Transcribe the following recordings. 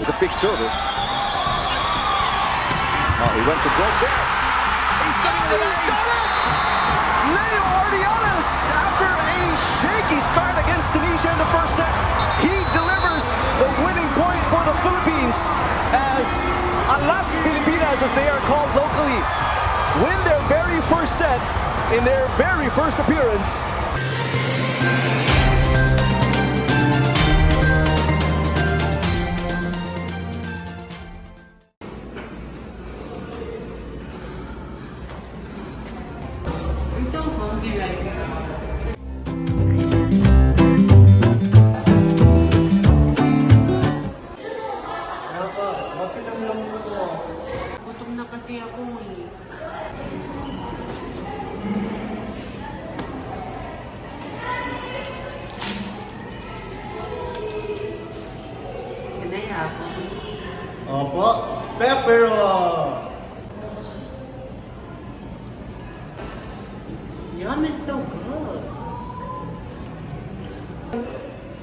He's a big server. Oh, he went to block there. He's done it! He's done it! Leo Ardianes, after a shaky start against Tunisia in the first set, he delivers the winning point for the Philippines as Las Pilipinas, as they are called locally, win their very first set in their very first appearance. I'm so hungry right now. Gutom na kasi ako eh. Can I have one? Opo, pero Yum is so good.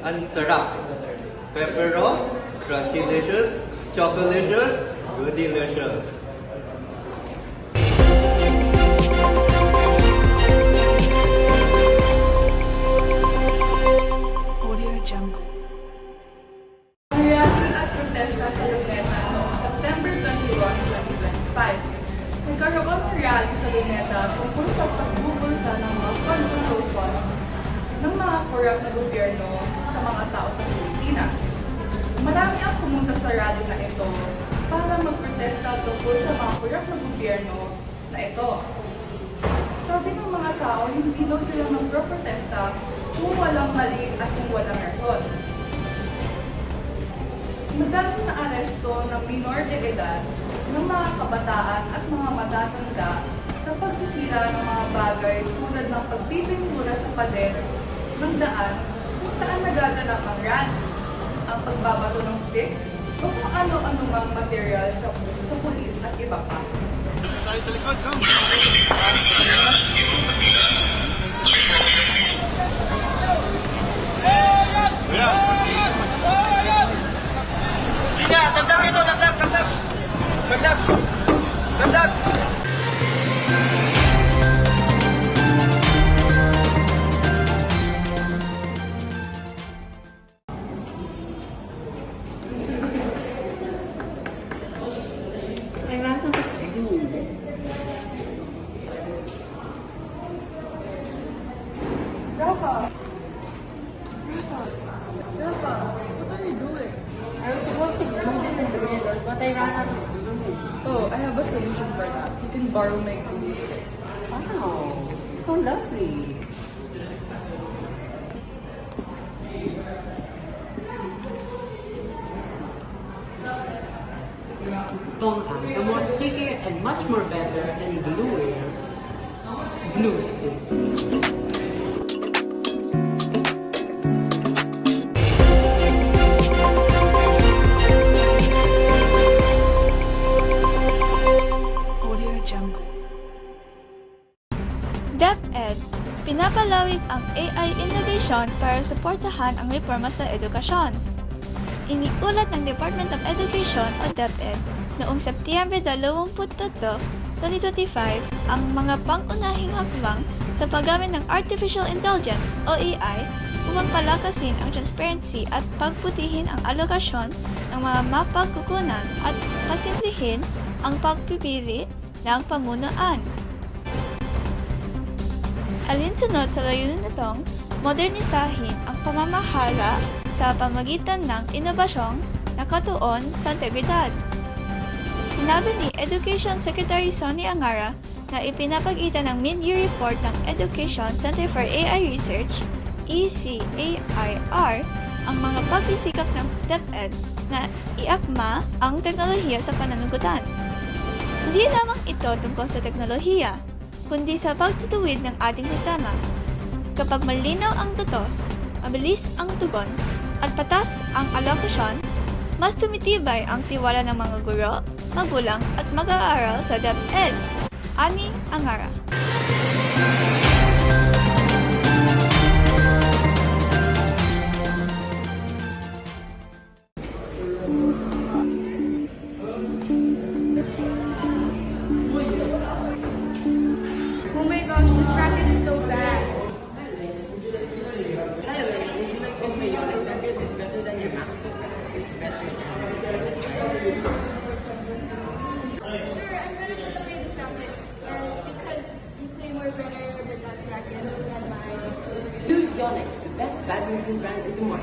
ang sarap. Pepero, crunchy-licious, chocolate-licious, good-delicious. Audio Jungle. Reaction at protesta sa Luneta noong September 21, 2025. Nagkaroon ng rally sa Luneta tungkol sa pagbubulsa ng mga flood control funds ng mga korap na gobyerno sa mga tao sa Pilipinas. Marami ang pumunta sa rally na ito para magprotesta tungkol sa mga korap na gobyerno na ito. Sabi ng mga tao, hindi daw sila magproprotesta kung walang mali at kung walang rason. Madami na aresto ng minor de edad ng mga kabataan at mga matatanda sa pagsisira ng mga bagay tulad ng pagpipintura sa pader ng daan kung saan nagaganap ang rally, ang pagbabato ng stick o kung ano-ano mang material sa pulis at iba pa. I rather was food. Rafa! What are you doing? I was supposed to do this in the middle, but I ran out of food. Oh, I have a solution for that. You can borrow my glue stick. Wow, so lovely. The more stickier and much more better and gluier glue stick. Audio Jungle. DepEd, pinapalawig ang AI innovation para suportahan ang reforma sa edukasyon. Iniulat ng Department of Education o DepEd noong Setyembre 23, 2025 ang mga pangunahing hakbang sa paggamit ng Artificial Intelligence o AI upang palakasin ang transparency at pagbutihin ang alokasyon ng mga mapagkukunan at pasimplihin ang pagpipili ng pamunuan. Alinsunod sa layunin nitong modernisahin ang pamamahala sa pamagitan ng inobasyong nakatuon sa integridad. Sinabi ni Education Secretary Sonny Angara na ipinapag-ita ng mid-year report ng Education Center for AI Research, ECAIR, ang mga pagsisikap ng DepEd na iakma ang teknolohiya sa pananagutan. Hindi lamang ito tungkol sa teknolohiya, kundi sa pagtutuwid ng ating sistema. Kapag malinaw ang datos, mabilis ang tugon, at patas ang alokasyon, mas tumitibay ang tiwala ng mga guro, magulang at mag-aaral sa DepEd. Ani Angara. different brand into more